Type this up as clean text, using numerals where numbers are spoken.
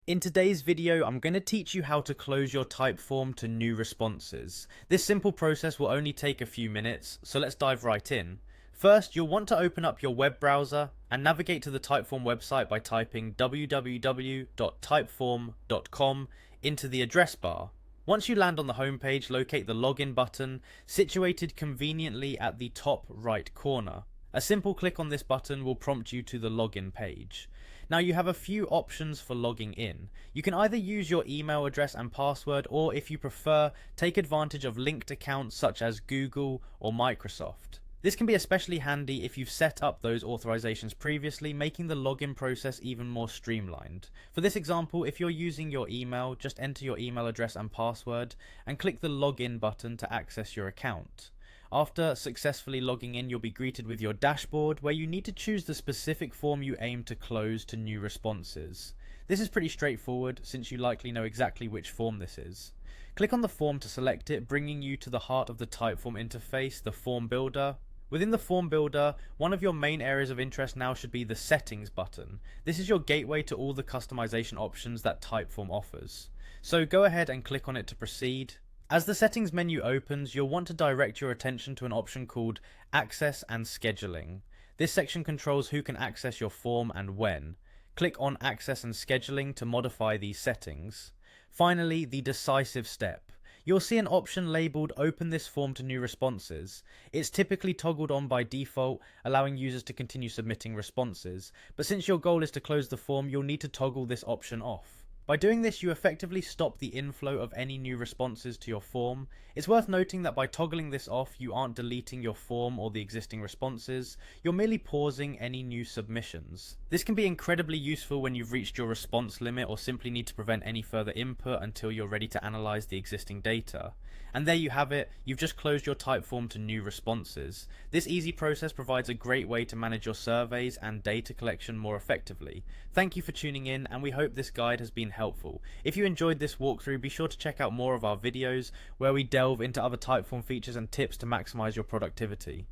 In today's video, I'm going to teach you how to close your Typeform to new responses. This simple process will only take a few minutes, so let's dive right in. First, you'll want to open up your web browser and navigate to the Typeform website by typing www.typeform.com into the address bar. Once you land on the homepage, locate the login button, situated conveniently at the top right corner. A simple click on this button will prompt you to the login page. Now you have a few options for logging in. You can either use your email address and password, or if you prefer, take advantage of linked accounts such as Google or Microsoft. This can be especially handy if you've set up those authorizations previously, making the login process even more streamlined. For this example, if you're using your email, just enter your email address and password and click the login button to access your account. After successfully logging in, you'll be greeted with your dashboard where you need to choose the specific form you aim to close to new responses. This is pretty straightforward since you likely know exactly which form this is. Click on the form to select it, bringing you to the heart of the Typeform interface, the form builder. Within the form builder, one of your main areas of interest now should be the settings button. This is your gateway to all the customization options that Typeform offers. So go ahead and click on it to proceed. As the settings menu opens, you'll want to direct your attention to an option called Access and Scheduling. This section controls who can access your form and when. Click on Access and Scheduling to modify these settings. Finally, the decisive step. You'll see an option labelled Open this form to new responses. It's typically toggled on by default, allowing users to continue submitting responses, but since your goal is to close the form, you'll need to toggle this option off. By doing this, you effectively stop the inflow of any new responses to your form. It's worth noting that by toggling this off, you aren't deleting your form or the existing responses, you're merely pausing any new submissions. This can be incredibly useful when you've reached your response limit or simply need to prevent any further input until you're ready to analyze the existing data. And there you have it, you've just closed your Typeform to new responses. This easy process provides a great way to manage your surveys and data collection more effectively. Thank you for tuning in, and we hope this guide has been helpful. If you enjoyed this walkthrough, be sure to check out more of our videos where we delve into other Typeform features and tips to maximize your productivity.